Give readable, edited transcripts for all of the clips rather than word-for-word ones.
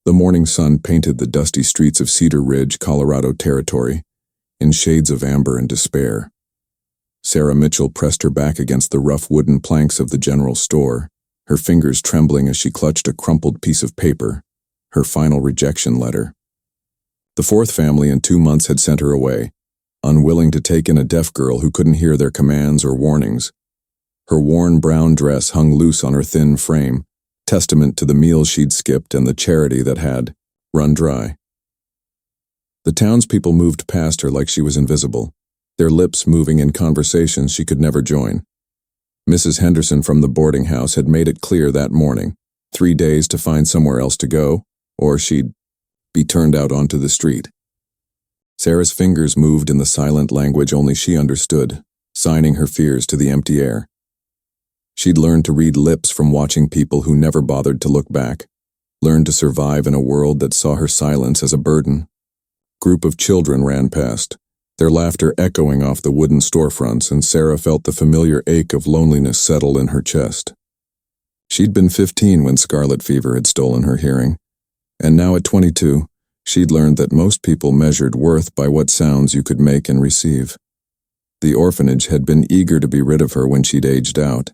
The morning sun painted the dusty streets of Cedar Ridge, Colorado Territory, in shades of amber and despair. Sarah Mitchell pressed her back against the rough wooden planks of the general store, her fingers trembling as she clutched a crumpled piece of paper, her final rejection letter. The fourth family in 2 months had sent her away, unwilling to take in a deaf girl who couldn't hear their commands or warnings. Her worn brown dress hung loose on her thin frame, testament to the meals she'd skipped and the charity that had run dry. The townspeople moved past her like she was invisible, their lips moving in conversations she could never join. Mrs. Henderson from the boarding house had made it clear that morning, 3 days to find somewhere else to go, or she'd be turned out onto the street. Sarah's fingers moved in the silent language only she understood, signing her fears to the empty air. She'd learned to read lips from watching people who never bothered to look back, learned to survive in a world that saw her silence as a burden. Group of children ran past, their laughter echoing off the wooden storefronts, and Sarah felt the familiar ache of loneliness settle in her chest. She'd been 15 when scarlet fever had stolen her hearing, and now at 22, she'd learned that most people measured worth by what sounds you could make and receive. The orphanage had been eager to be rid of her when she'd aged out,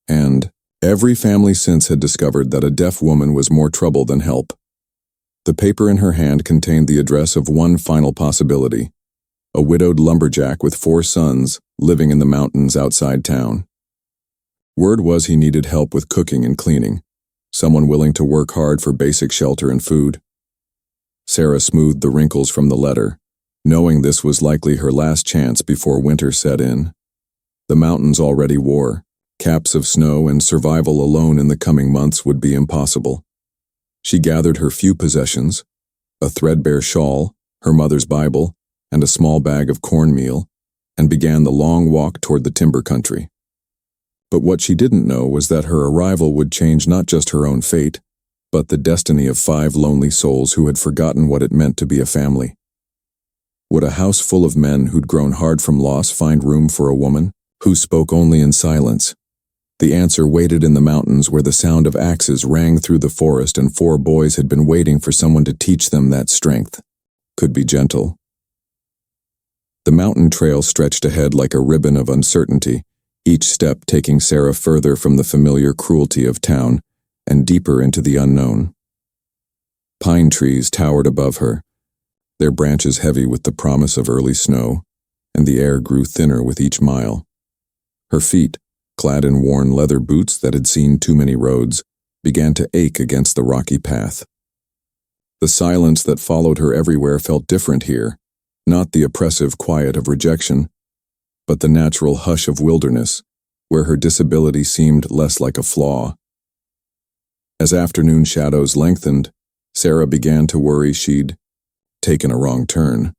and every family since had discovered that a deaf woman was more trouble than help. The paper in her hand contained the address of one final possibility: a widowed lumberjack with 4 sons living in the mountains outside town. Word was he needed help with cooking and cleaning, someone willing to work hard for basic shelter and food. Sarah smoothed the wrinkles from the letter, knowing this was likely her last chance before winter set in. The mountains already wore caps of snow, and survival alone in the coming months would be impossible. She gathered her few possessions, a threadbare shawl, her mother's Bible, and a small bag of cornmeal, and began the long walk toward the timber country. But what she didn't know was that her arrival would change not just her own fate, but the destiny of 5 lonely souls who had forgotten what it meant to be a family. Would a house full of men who'd grown hard from loss find room for a woman who spoke only in silence? The answer waited in the mountains, where the sound of axes rang through the forest, and 4 boys had been waiting for someone to teach them that strength could be gentle. The mountain trail stretched ahead like a ribbon of uncertainty, each step taking Sarah further from the familiar cruelty of town and deeper into the unknown. Pine trees towered above her, their branches heavy with the promise of early snow, and the air grew thinner with each mile. Her feet, clad in worn leather boots that had seen too many roads, began to ache against the rocky path. The silence that followed her everywhere felt different here, not the oppressive quiet of rejection, but the natural hush of wilderness, where her disability seemed less like a flaw. As afternoon shadows lengthened, Sarah began to worry she'd taken a wrong turn.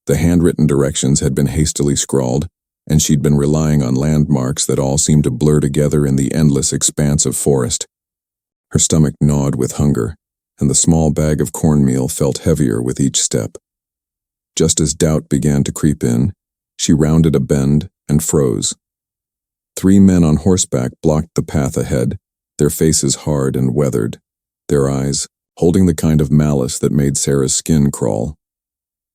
The handwritten directions had been hastily scrawled, and she'd been relying on landmarks that all seemed to blur together in the endless expanse of forest. Her stomach gnawed with hunger, and the small bag of cornmeal felt heavier with each step. Just as doubt began to creep in, she rounded a bend and froze. 3 men on horseback blocked the path ahead, their faces hard and weathered, their eyes holding the kind of malice that made Sarah's skin crawl.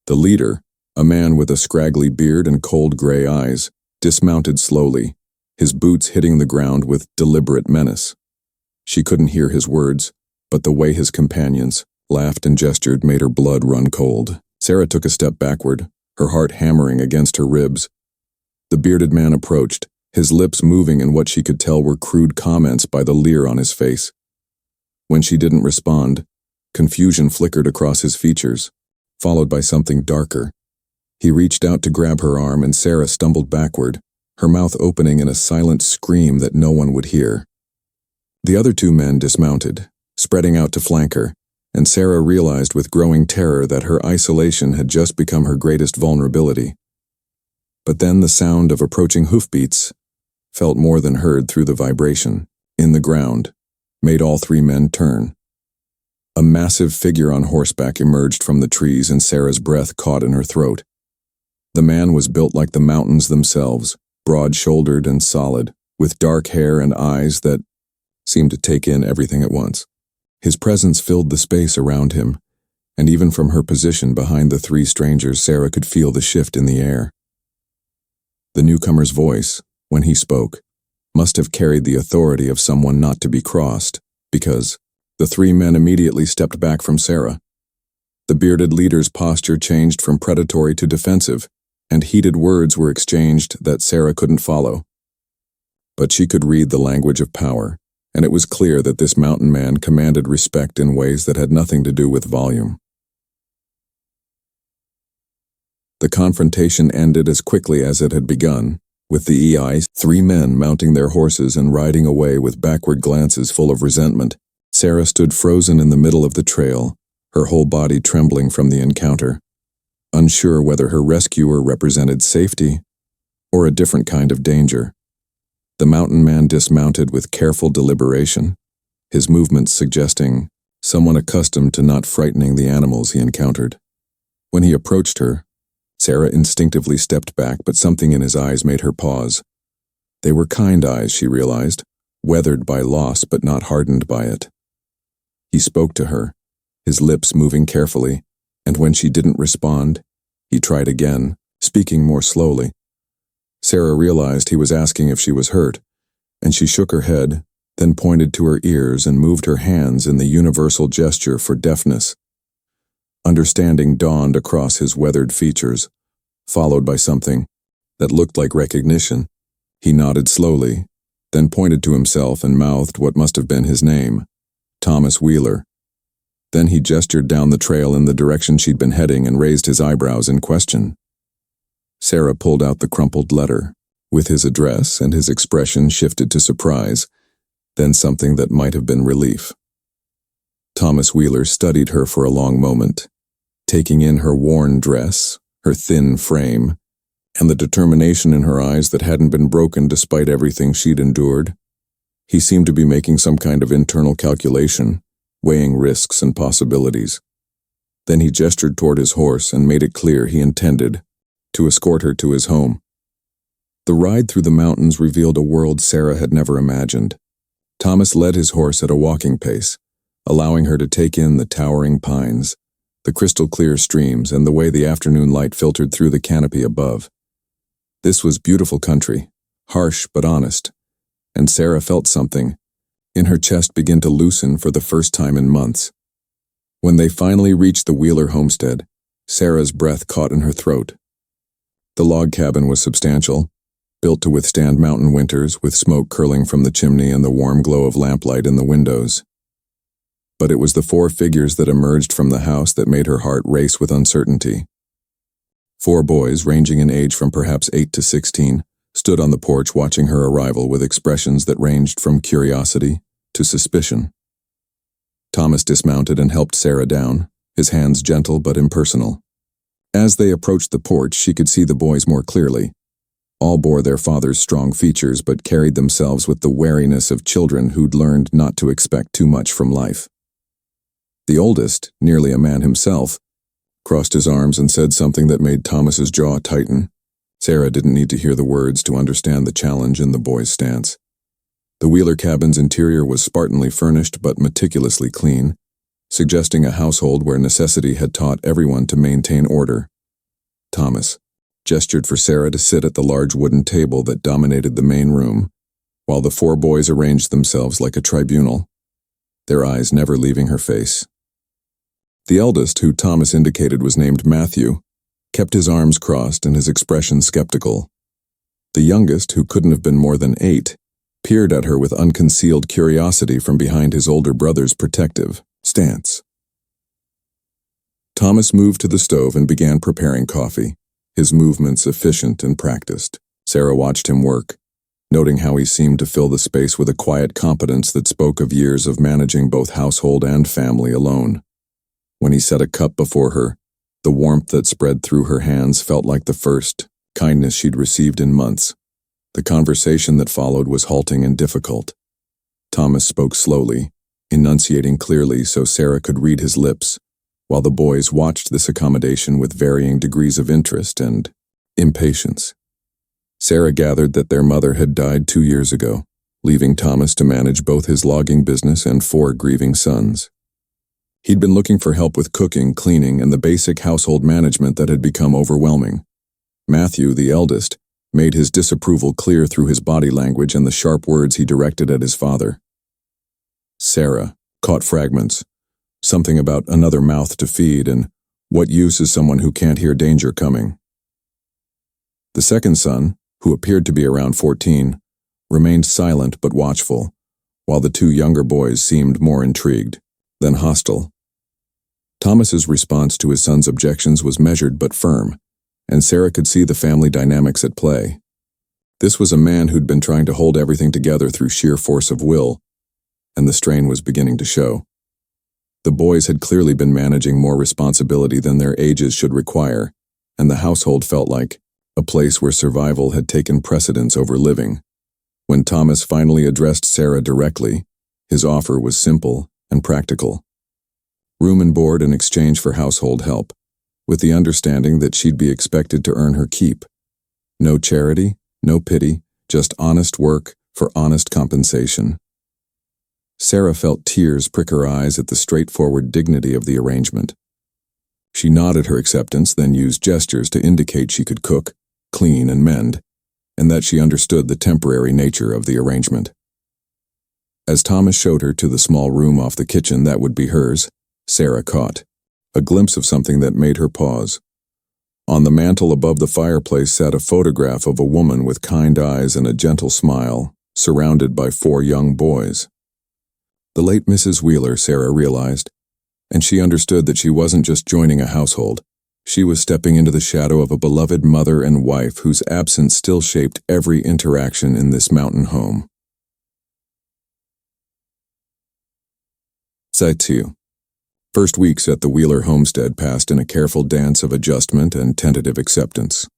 The leader, a man with a scraggly beard and cold gray eyes, dismounted slowly, his boots hitting the ground with deliberate menace. She couldn't hear his words, but the way his companions laughed and gestured made her blood run cold. Sarah took a step backward, her heart hammering against her ribs. The bearded man approached, his lips moving in what she could tell were crude comments by the leer on his face. When she didn't respond, confusion flickered across his features, followed by something darker. He reached out to grab her arm, and Sarah stumbled backward, her mouth opening in a silent scream that no one would hear. The other 2 men dismounted, spreading out to flank her, and Sarah realized with growing terror that her isolation had just become her greatest vulnerability. But then the sound of approaching hoofbeats, felt more than heard through the vibration, in the ground, made all 3 men turn. A massive figure on horseback emerged from the trees, and Sarah's breath caught in her throat. The man was built like the mountains themselves, broad-shouldered and solid, with dark hair and eyes that seemed to take in everything at once. His presence filled the space around him, and even from her position behind the three strangers, Sarah could feel the shift in the air. The newcomer's voice, when he spoke, must have carried the authority of someone not to be crossed, because the three men immediately stepped back from Sarah. The bearded leader's posture changed from predatory to defensive, and heated words were exchanged that Sarah couldn't follow. But she could read the language of power, and it was clear that this mountain man commanded respect in ways that had nothing to do with volume. The confrontation ended as quickly as it had begun, with the EI's three men mounting their horses and riding away with backward glances full of resentment. Sarah stood frozen in the middle of the trail, her whole body trembling from the encounter, unsure whether her rescuer represented safety or a different kind of danger. The mountain man dismounted with careful deliberation, his movements suggesting someone accustomed to not frightening the animals he encountered. When he approached her, Sarah instinctively stepped back, but something in his eyes made her pause. They were kind eyes, she realized, weathered by loss but not hardened by it. He spoke to her, his lips moving carefully, and when she didn't respond, he tried again, speaking more slowly. Sarah realized he was asking if she was hurt, and she shook her head, then pointed to her ears and moved her hands in the universal gesture for deafness. Understanding dawned across his weathered features, followed by something that looked like recognition. He nodded slowly, then pointed to himself and mouthed what must have been his name, Thomas Wheeler. Then he gestured down the trail in the direction she'd been heading and raised his eyebrows in question. Sarah pulled out the crumpled letter, with his address, and his expression shifted to surprise, then something that might have been relief. Thomas Wheeler studied her for a long moment, taking in her worn dress, her thin frame, and the determination in her eyes that hadn't been broken despite everything she'd endured. He seemed to be making some kind of internal calculation, weighing risks and possibilities. Then he gestured toward his horse and made it clear he intended to escort her to his home. The ride through the mountains revealed a world Sarah had never imagined. Thomas led his horse at a walking pace, allowing her to take in the towering pines, the crystal-clear streams, and the way the afternoon light filtered through the canopy above. This was beautiful country, harsh but honest, and Sarah felt something in her chest begin to loosen for the first time in months. When they finally reached the Wheeler homestead, Sarah's breath caught in her throat. The log cabin was substantial, built to withstand mountain winters, with smoke curling from the chimney and the warm glow of lamplight in the windows. But it was the four figures that emerged from the house that made her heart race with uncertainty. 4 boys, ranging in age from perhaps 8 to 16, stood on the porch watching her arrival with expressions that ranged from curiosity to suspicion. Thomas dismounted and helped Sarah down, his hands gentle but impersonal. As they approached the porch, she could see the boys more clearly. All bore their father's strong features but carried themselves with the wariness of children who'd learned not to expect too much from life. The oldest, nearly a man himself, crossed his arms and said something that made Thomas's jaw tighten. Sarah didn't need to hear the words to understand the challenge in the boy's stance. The Wheeler cabin's interior was Spartanly furnished but meticulously clean, suggesting a household where necessity had taught everyone to maintain order. Thomas gestured for Sarah to sit at the large wooden table that dominated the main room, while the 4 boys arranged themselves like a tribunal, their eyes never leaving her face. The eldest, who Thomas indicated was named Matthew, kept his arms crossed and his expression skeptical. The youngest, who couldn't have been more than 8, peered at her with unconcealed curiosity from behind his older brother's protective stance. Thomas moved to the stove and began preparing coffee, his movements efficient and practiced. Sarah watched him work, noting how he seemed to fill the space with a quiet competence that spoke of years of managing both household and family alone. When he set a cup before her, the warmth that spread through her hands felt like the first kindness she'd received in months. The conversation that followed was halting and difficult. Thomas spoke slowly, enunciating clearly so Sarah could read his lips, while the boys watched this accommodation with varying degrees of interest and impatience. Sarah gathered that their mother had died 2 years ago, leaving Thomas to manage both his logging business and 4 grieving sons. He'd been looking for help with cooking, cleaning, and the basic household management that had become overwhelming. Matthew, the eldest, made his disapproval clear through his body language and the sharp words he directed at his father. Sarah caught fragments, something about another mouth to feed and what use is someone who can't hear danger coming. The second son, who appeared to be around 14, remained silent but watchful, while the 2 younger boys seemed more intrigued than hostile. Thomas's response to his son's objections was measured but firm, and Sarah could see the family dynamics at play. This was a man who'd been trying to hold everything together through sheer force of will, and the strain was beginning to show. The boys had clearly been managing more responsibility than their ages should require, and the household felt like a place where survival had taken precedence over living. When Thomas finally addressed Sarah directly, his offer was simple and practical. Room and board in exchange for household help, with the understanding that she'd be expected to earn her keep. No charity, no pity, just honest work for honest compensation. Sarah felt tears prick her eyes at the straightforward dignity of the arrangement. She nodded her acceptance, then used gestures to indicate she could cook, clean, and mend, and that she understood the temporary nature of the arrangement. As Thomas showed her to the small room off the kitchen that would be hers, Sarah caught a glimpse of something that made her pause. On the mantel above the fireplace sat a photograph of a woman with kind eyes and a gentle smile, surrounded by 4 young boys. The late Mrs. Wheeler, Sarah realized, and she understood that she wasn't just joining a household. She was stepping into the shadow of a beloved mother and wife whose absence still shaped every interaction in this mountain home. Side 2. First weeks at the Wheeler homestead passed in a careful dance of adjustment and tentative acceptance.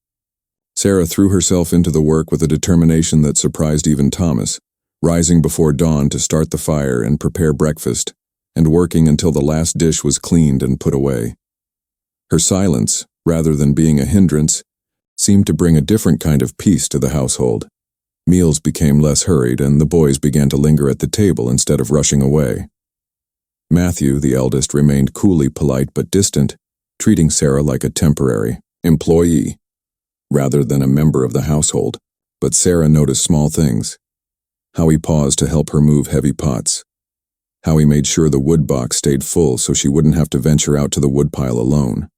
Sarah threw herself into the work with a determination that surprised even Thomas, rising before dawn to start the fire and prepare breakfast, and working until the last dish was cleaned and put away. Her silence, rather than being a hindrance, seemed to bring a different kind of peace to the household. Meals became less hurried, and the boys began to linger at the table instead of rushing away. Matthew, the eldest, remained coolly polite but distant, treating Sarah like a temporary employee, rather than a member of the household. But Sarah noticed small things. How he paused to help her move heavy pots. How he made sure the wood box stayed full so she wouldn't have to venture out to the woodpile alone.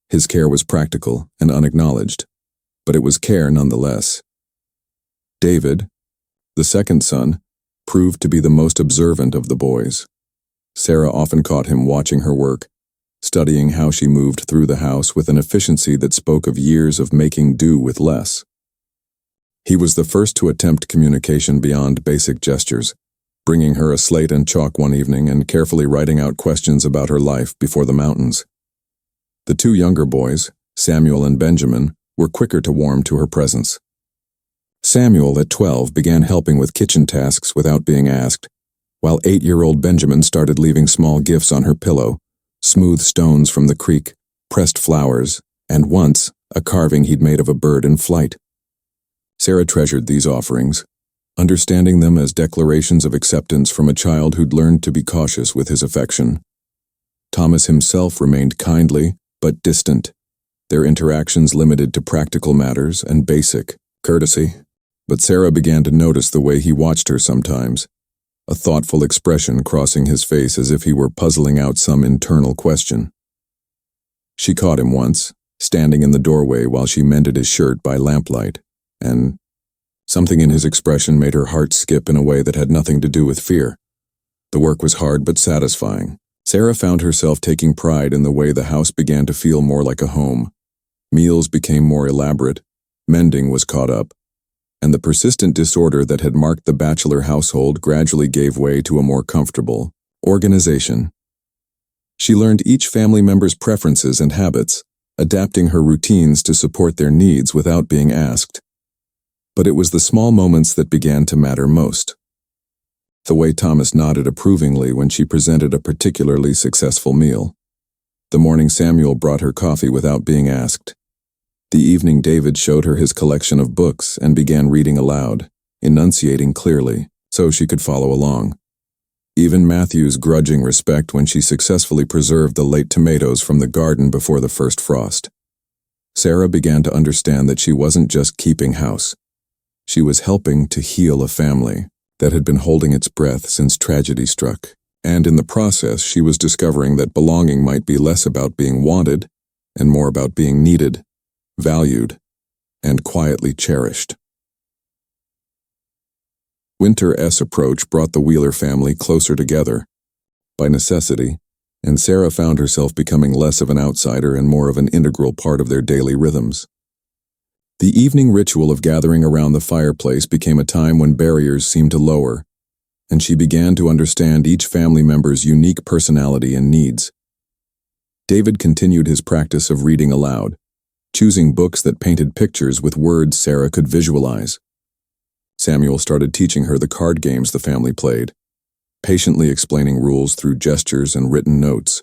His care was practical and unacknowledged, but it was care nonetheless. David, the second son, proved to be the most observant of the boys. Sarah often caught him watching her work, studying how she moved through the house with an efficiency that spoke of years of making do with less. He was the first to attempt communication beyond basic gestures, bringing her a slate and chalk one evening and carefully writing out questions about her life before the mountains. The 2 younger boys, Samuel and Benjamin, were quicker to warm to her presence. Samuel, at 12, began helping with kitchen tasks without being asked, while 8-year-old Benjamin started leaving small gifts on her pillow, smooth stones from the creek, pressed flowers, and once, a carving he'd made of a bird in flight. Sarah treasured these offerings, understanding them as declarations of acceptance from a child who'd learned to be cautious with his affection. Thomas himself remained kindly, but distant, their interactions limited to practical matters and basic courtesy. But Sarah began to notice the way he watched her sometimes, a thoughtful expression crossing his face as if he were puzzling out some internal question. She caught him once, standing in the doorway while she mended his shirt by lamplight, and something in his expression made her heart skip in a way that had nothing to do with fear. The work was hard but satisfying. Sarah found herself taking pride in the way the house began to feel more like a home. Meals became more elaborate, mending was caught up, and the persistent disorder that had marked the bachelor household gradually gave way to a more comfortable organization. She learned each family member's preferences and habits, adapting her routines to support their needs without being asked. But it was the small moments that began to matter most. The way Thomas nodded approvingly when she presented a particularly successful meal. The morning Samuel brought her coffee without being asked. The evening David showed her his collection of books and began reading aloud. enunciating clearly, so she could follow along. Even Matthew's grudging respect when she successfully preserved the late tomatoes from the garden before the first frost. Sarah began to understand that she wasn't just keeping house. She was helping to heal a family that had been holding its breath since tragedy struck. And in the process, she was discovering that belonging might be less about being wanted and more about being needed, valued, and quietly cherished. Winter's approach brought the Wheeler family closer together, by necessity, and Sarah found herself becoming less of an outsider and more of an integral part of their daily rhythms. The evening ritual of gathering around the fireplace became a time when barriers seemed to lower, and she began to understand each family member's unique personality and needs. David continued his practice of reading aloud, choosing books that painted pictures with words Sarah could visualize. Samuel started teaching her the card games the family played, patiently explaining rules through gestures and written notes.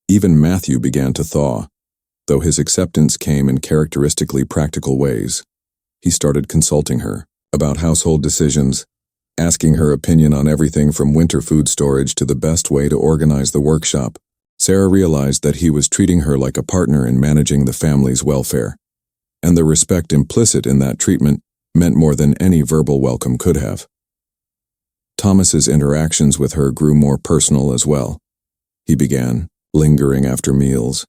Even Matthew began to thaw, though his acceptance came in characteristically practical ways. He started consulting her about household decisions, asking her opinion on everything from winter food storage to the best way to organize the workshop. Sarah realized that he was treating her like a partner in managing the family's welfare, and the respect implicit in that treatment meant more than any verbal welcome could have. Thomas's interactions with her grew more personal as well. He began lingering after meals,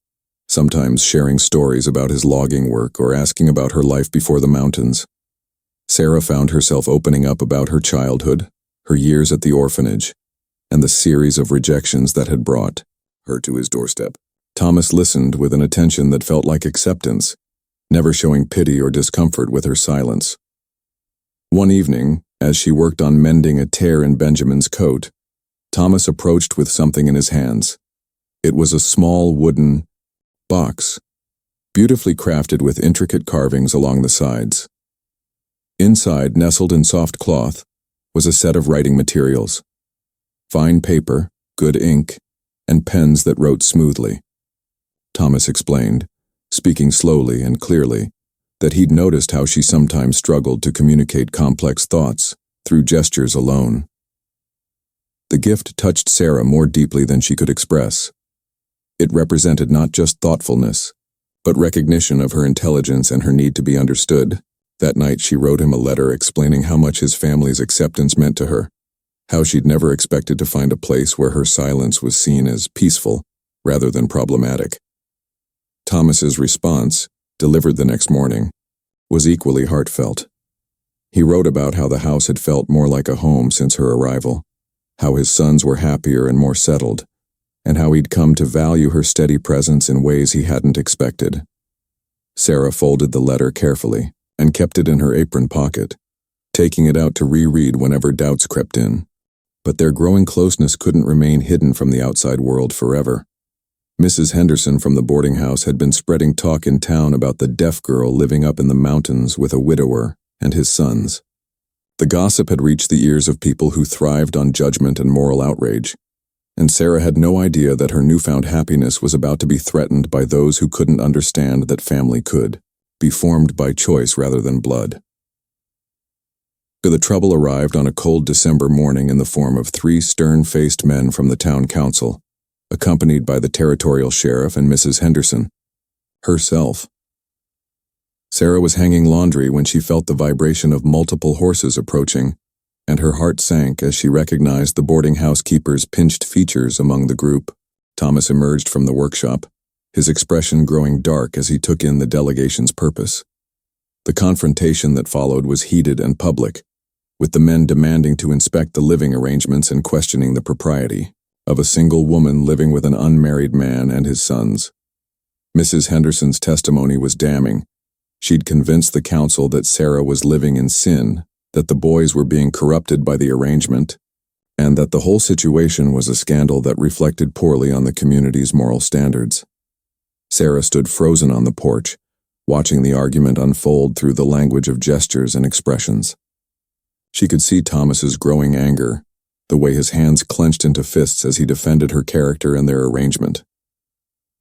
sometimes sharing stories about his logging work or asking about her life before the mountains. Sarah found herself opening up about her childhood, her years at the orphanage, and the series of rejections that had brought her to his doorstep. Thomas listened with an attention that felt like acceptance, never showing pity or discomfort with her silence. One evening, as she worked on mending a tear in Benjamin's coat, Thomas approached with something in his hands. It was a small wooden box, beautifully crafted with intricate carvings along the sides. Inside, nestled in soft cloth, was a set of writing materials: fine paper, good ink, and pens that wrote smoothly. Thomas explained, speaking slowly and clearly, that he'd noticed how she sometimes struggled to communicate complex thoughts through gestures alone. The gift touched Sarah more deeply than she could express. It represented not just thoughtfulness, but recognition of her intelligence and her need to be understood. That night she wrote him a letter explaining how much his family's acceptance meant to her, how she'd never expected to find a place where her silence was seen as peaceful rather than problematic. Thomas's response, delivered the next morning, was equally heartfelt. He wrote about how the house had felt more like a home since her arrival, how his sons were happier and more settled, and how he'd come to value her steady presence in ways he hadn't expected. Sarah folded the letter carefully and kept it in her apron pocket, taking it out to reread whenever doubts crept in. But their growing closeness couldn't remain hidden from the outside world forever. Mrs. Henderson from the boarding house had been spreading talk in town about the deaf girl living up in the mountains with a widower and his sons. The gossip had reached the ears of people who thrived on judgment and moral outrage, and Sarah had no idea that her newfound happiness was about to be threatened by those who couldn't understand that family could be formed by choice rather than blood. The trouble arrived on a cold December morning in the form of 3 stern-faced men from the town council, accompanied by the territorial sheriff and Mrs. Henderson herself. Sarah was hanging laundry when she felt the vibration of multiple horses approaching, and her heart sank as she recognized the boarding house keeper's pinched features among the group. Thomas emerged from the workshop, his expression growing dark as he took in the delegation's purpose. The confrontation that followed was heated and public, with the men demanding to inspect the living arrangements and questioning the propriety of a single woman living with an unmarried man and his sons. Mrs. Henderson's testimony was damning. She'd convinced the council that Sarah was living in sin, that the boys were being corrupted by the arrangement, and that the whole situation was a scandal that reflected poorly on the community's moral standards. Sarah stood frozen on the porch, watching the argument unfold through the language of gestures and expressions. She could see Thomas's growing anger, the way his hands clenched into fists as he defended her character and their arrangement.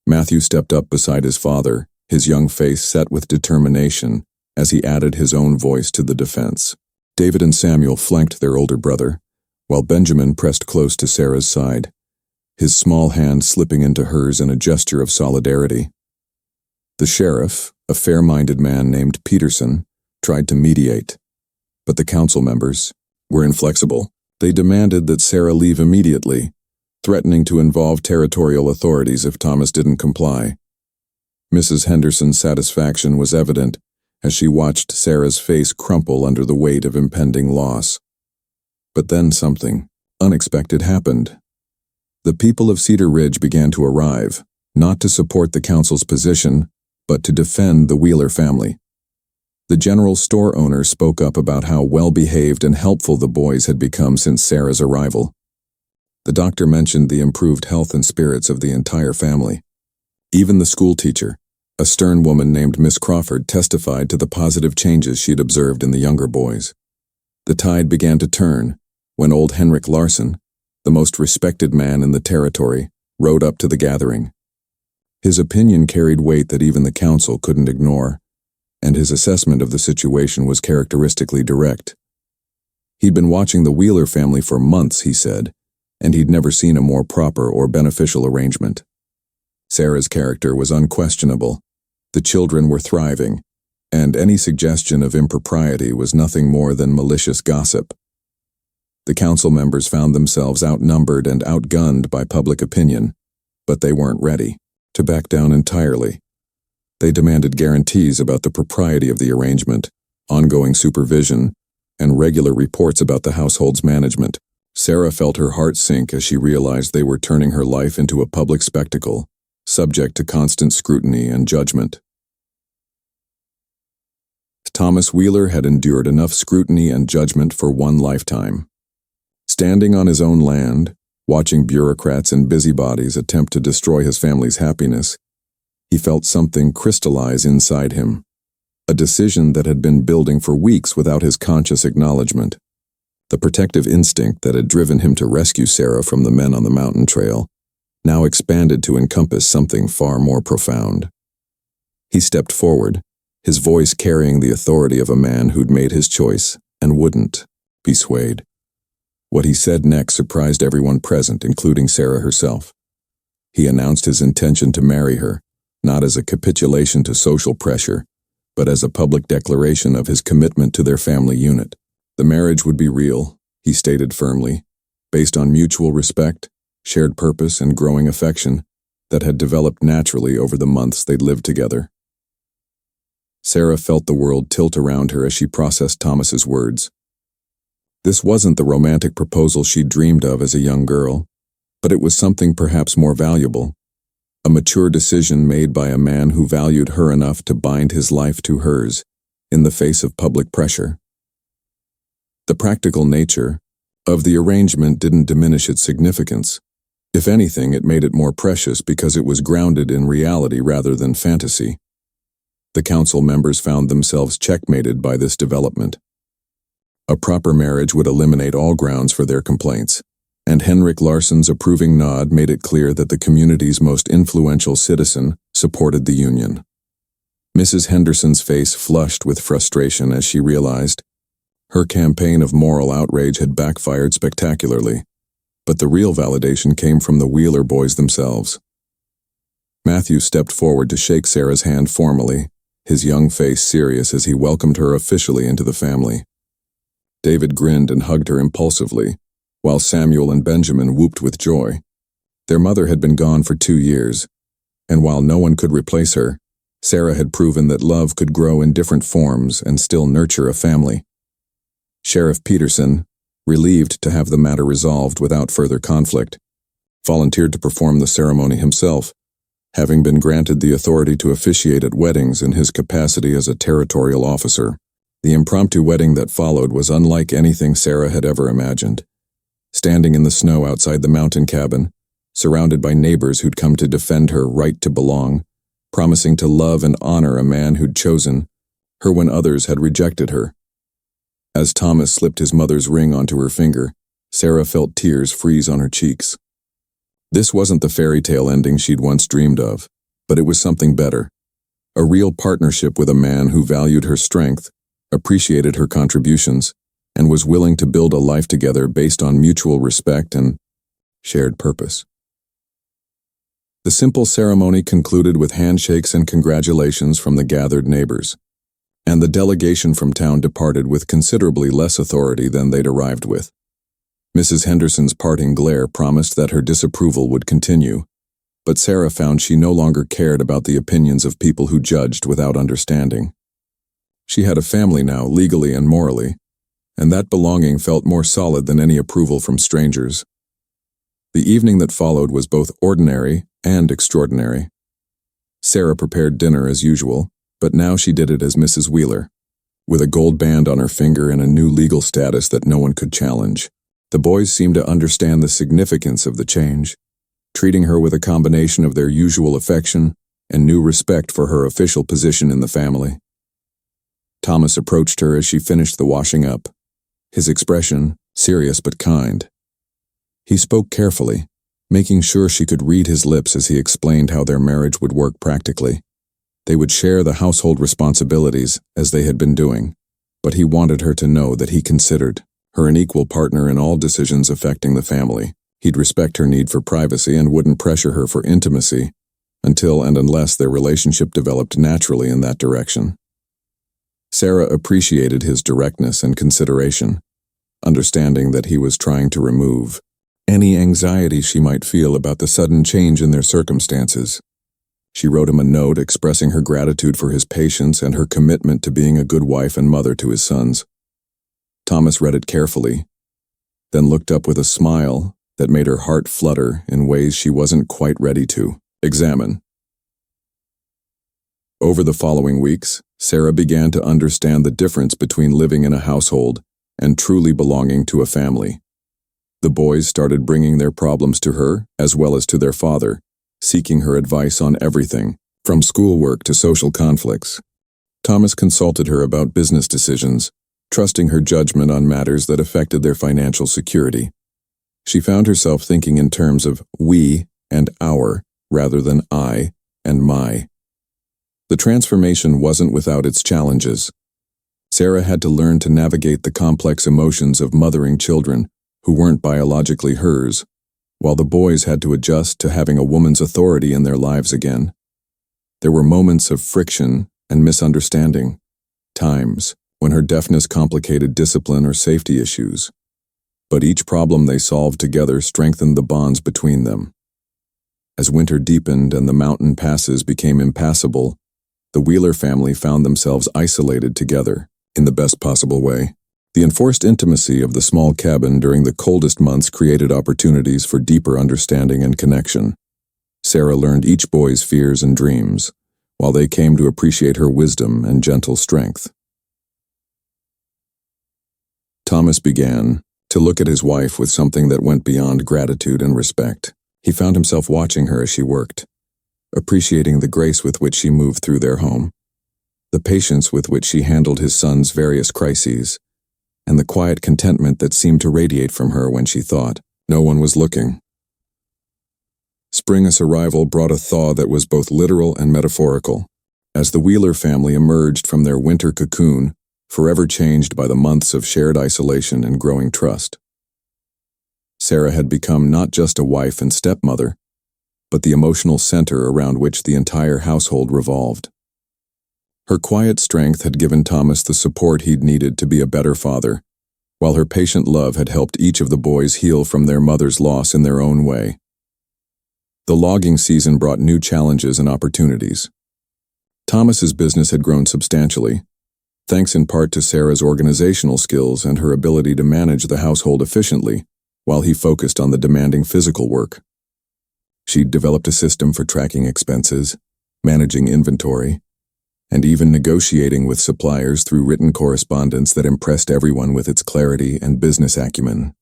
Matthew stepped up beside his father, his young face set with determination, as he added his own voice to the defense. David and Samuel flanked their older brother, while Benjamin pressed close to Sarah's side, his small hand slipping into hers in a gesture of solidarity. The sheriff, a fair-minded man named Peterson, tried to mediate, but the council members were inflexible. They demanded that Sarah leave immediately, threatening to involve territorial authorities if Thomas didn't comply. Mrs. Henderson's satisfaction was evident as she watched Sarah's face crumple under the weight of impending loss. But then something unexpected happened. The people of Cedar Ridge began to arrive, not to support the council's position, but to defend the Wheeler family. The general store owner spoke up about how well-behaved and helpful the boys had become since Sarah's arrival. The doctor mentioned the improved health and spirits of the entire family. Even the school teacher, a stern woman named Miss Crawford, testified to the positive changes she'd observed in the younger boys. The tide began to turn when old Henrik Larson, the most respected man in the territory, rode up to the gathering. His opinion carried weight that even the council couldn't ignore, and his assessment of the situation was characteristically direct. He'd been watching the Wheeler family for months, he said, and he'd never seen a more proper or beneficial arrangement. Sarah's character was unquestionable. The children were thriving, and any suggestion of impropriety was nothing more than malicious gossip. The council members found themselves outnumbered and outgunned by public opinion, but they weren't ready to back down entirely. They demanded guarantees about the propriety of the arrangement, ongoing supervision, and regular reports about the household's management. Sarah felt her heart sink as she realized they were turning her life into a public spectacle, subject to constant scrutiny and judgment. Thomas Wheeler had endured enough scrutiny and judgment for one lifetime. Standing on his own land, watching bureaucrats and busybodies attempt to destroy his family's happiness, he felt something crystallize inside him, a decision that had been building for weeks without his conscious acknowledgement. The protective instinct that had driven him to rescue Sarah from the men on the mountain trail now expanded to encompass something far more profound. He stepped forward, his voice carrying the authority of a man who'd made his choice and wouldn't be swayed. What he said next surprised everyone present, including Sarah herself. He announced his intention to marry her, not as a capitulation to social pressure, but as a public declaration of his commitment to their family unit. The marriage would be real, he stated firmly, based on mutual respect, shared purpose, and growing affection that had developed naturally over the months they'd lived together. Sarah felt the world tilt around her as she processed Thomas's words. This wasn't the romantic proposal she'd dreamed of as a young girl, but it was something perhaps more valuable, a mature decision made by a man who valued her enough to bind his life to hers in the face of public pressure. The practical nature of the arrangement didn't diminish its significance. If anything, it made it more precious because it was grounded in reality rather than fantasy. The council members found themselves checkmated by this development. A proper marriage would eliminate all grounds for their complaints, and Henrik Larsson's approving nod made it clear that the community's most influential citizen supported the union. Mrs. Henderson's face flushed with frustration as she realized her campaign of moral outrage had backfired spectacularly, but the real validation came from the Wheeler boys themselves. Matthew stepped forward to shake Sarah's hand formally, his young face serious as he welcomed her officially into the family. David grinned and hugged her impulsively, while Samuel and Benjamin whooped with joy. Their mother had been gone for 2 years, and while no one could replace her, Sarah had proven that love could grow in different forms and still nurture a family. Sheriff Peterson, relieved to have the matter resolved without further conflict, volunteered to perform the ceremony himself, having been granted the authority to officiate at weddings in his capacity as a territorial officer. The impromptu wedding that followed was unlike anything Sarah had ever imagined. Standing in the snow outside the mountain cabin, surrounded by neighbors who'd come to defend her right to belong, promising to love and honor a man who'd chosen her when others had rejected her. As Thomas slipped his mother's ring onto her finger, Sarah felt tears freeze on her cheeks. This wasn't the fairy tale ending she'd once dreamed of, but it was something better. A real partnership with a man who valued her strength, appreciated her contributions, and was willing to build a life together based on mutual respect and shared purpose. The simple ceremony concluded with handshakes and congratulations from the gathered neighbors, and the delegation from town departed with considerably less authority than they'd arrived with. Mrs. Henderson's parting glare promised that her disapproval would continue, but Sarah found she no longer cared about the opinions of people who judged without understanding. She had a family now, legally and morally, and that belonging felt more solid than any approval from strangers. The evening that followed was both ordinary and extraordinary. Sarah prepared dinner as usual, but now she did it as Mrs. Wheeler, with a gold band on her finger and a new legal status that no one could challenge. The boys seemed to understand the significance of the change, treating her with a combination of their usual affection and new respect for her official position in the family. Thomas approached her as she finished the washing up, his expression serious but kind. He spoke carefully, making sure she could read his lips as he explained how their marriage would work practically. They would share the household responsibilities as they had been doing, but he wanted her to know that he considered her an equal partner in all decisions affecting the family. He'd respect her need for privacy and wouldn't pressure her for intimacy until and unless their relationship developed naturally in that direction. Sarah appreciated his directness and consideration, understanding that he was trying to remove any anxiety she might feel about the sudden change in their circumstances. She wrote him a note expressing her gratitude for his patience and her commitment to being a good wife and mother to his sons. Thomas read it carefully, then looked up with a smile that made her heart flutter in ways she wasn't quite ready to examine. Over the following weeks, Sarah began to understand the difference between living in a household and truly belonging to a family. The boys started bringing their problems to her as well as to their father, seeking her advice on everything, from schoolwork to social conflicts. Thomas consulted her about business decisions, trusting her judgment on matters that affected their financial security. She found herself thinking in terms of we and our rather than I and my. The transformation wasn't without its challenges. Sarah had to learn to navigate the complex emotions of mothering children who weren't biologically hers, while the boys had to adjust to having a woman's authority in their lives again. There were moments of friction and misunderstanding, times when her deafness complicated discipline or safety issues. But each problem they solved together strengthened the bonds between them. As winter deepened and the mountain passes became impassable, the Wheeler family found themselves isolated together, in the best possible way. The enforced intimacy of the small cabin during the coldest months created opportunities for deeper understanding and connection. Sarah learned each boy's fears and dreams, while they came to appreciate her wisdom and gentle strength. Thomas began to look at his wife with something that went beyond gratitude and respect. He found himself watching her as she worked, appreciating the grace with which she moved through their home, the patience with which she handled his son's various crises, and the quiet contentment that seemed to radiate from her when she thought no one was looking. Spring's arrival brought a thaw that was both literal and metaphorical, as the Wheeler family emerged from their winter cocoon, forever changed by the months of shared isolation and growing trust. Sarah had become not just a wife and stepmother, but the emotional center around which the entire household revolved. Her quiet strength had given Thomas the support he'd needed to be a better father, while her patient love had helped each of the boys heal from their mother's loss in their own way. The logging season brought new challenges and opportunities. Thomas's business had grown substantially, thanks in part to Sarah's organizational skills and her ability to manage the household efficiently, while he focused on the demanding physical work. She'd developed a system for tracking expenses, managing inventory, and even negotiating with suppliers through written correspondence that impressed everyone with its clarity and business acumen.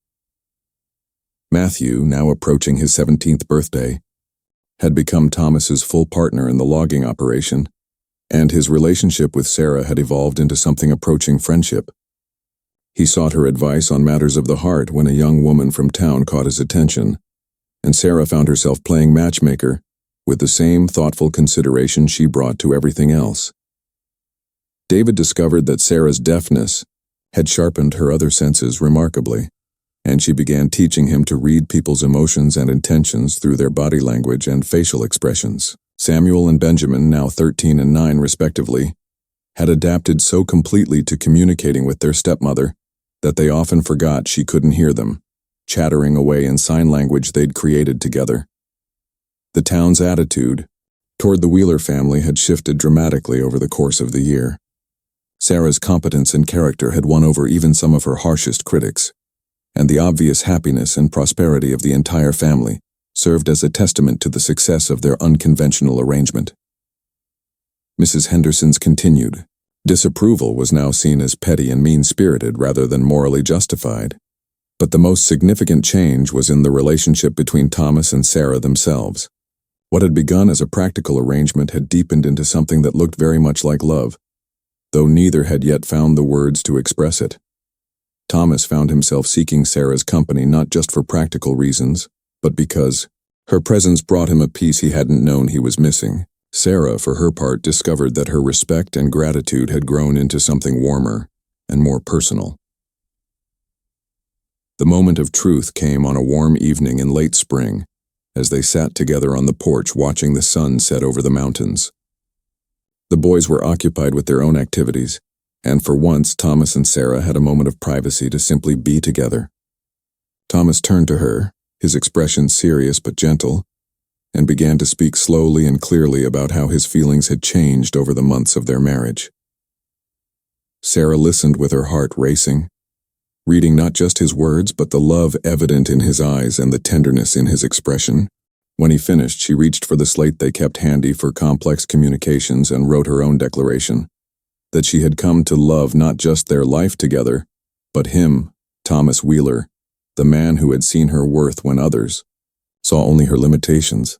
Matthew, now approaching his 17th birthday, had become Thomas's full partner in the logging operation, and his relationship with Sarah had evolved into something approaching friendship. He sought her advice on matters of the heart when a young woman from town caught his attention, and Sarah found herself playing matchmaker with the same thoughtful consideration she brought to everything else. David discovered that Sarah's deafness had sharpened her other senses remarkably, and she began teaching him to read people's emotions and intentions through their body language and facial expressions. Samuel and Benjamin, now 13 and 9 respectively, had adapted so completely to communicating with their stepmother that they often forgot she couldn't hear them, chattering away in sign language they'd created together. The town's attitude toward the Wheeler family had shifted dramatically over the course of the year. Sarah's competence and character had won over even some of her harshest critics, and the obvious happiness and prosperity of the entire family served as a testament to the success of their unconventional arrangement. Mrs. Henderson's continued disapproval was now seen as petty and mean-spirited rather than morally justified. But the most significant change was in the relationship between Thomas and Sarah themselves. What had begun as a practical arrangement had deepened into something that looked very much like love, though neither had yet found the words to express it. Thomas found himself seeking Sarah's company not just for practical reasons, but because her presence brought him a peace he hadn't known he was missing. Sarah, for her part, discovered that her respect and gratitude had grown into something warmer and more personal. The moment of truth came on a warm evening in late spring, as they sat together on the porch watching the sun set over the mountains. The boys were occupied with their own activities, and for once Thomas and Sarah had a moment of privacy to simply be together. Thomas turned to her, his expression serious but gentle, and began to speak slowly and clearly about how his feelings had changed over the months of their marriage. Sarah listened with her heart racing, reading not just his words but the love evident in his eyes and the tenderness in his expression. When he finished, she reached for the slate they kept handy for complex communications and wrote her own declaration, that she had come to love not just their life together, but him, Thomas Wheeler, the man who had seen her worth when others saw only her limitations.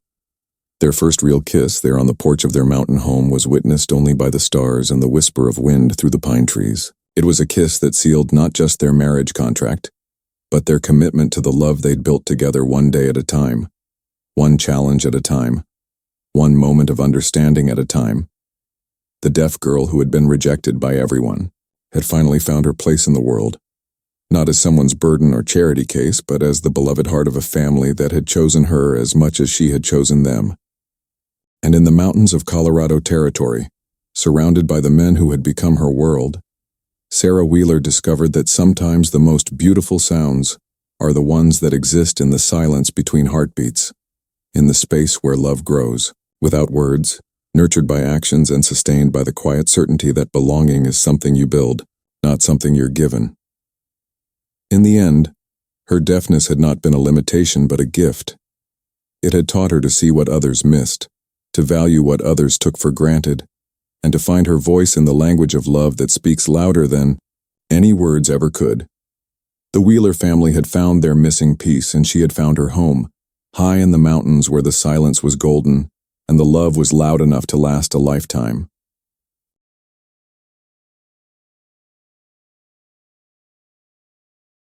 Their first real kiss there on the porch of their mountain home was witnessed only by the stars and the whisper of wind through the pine trees. It was a kiss that sealed not just their marriage contract, but their commitment to the love they'd built together one day at a time, one challenge at a time, one moment of understanding at a time. The deaf girl who had been rejected by everyone had finally found her place in the world, not as someone's burden or charity case, but as the beloved heart of a family that had chosen her as much as she had chosen them. And in the mountains of Colorado Territory, surrounded by the men who had become her world, Sarah Wheeler discovered that sometimes the most beautiful sounds are the ones that exist in the silence between heartbeats, in the space where love grows, without words, nurtured by actions and sustained by the quiet certainty that belonging is something you build, not something you're given. In the end, her deafness had not been a limitation but a gift. It had taught her to see what others missed, to value what others took for granted, and to find her voice in the language of love that speaks louder than any words ever could. The Wheeler family had found their missing piece, and she had found her home, high in the mountains where the silence was golden and the love was loud enough to last a lifetime.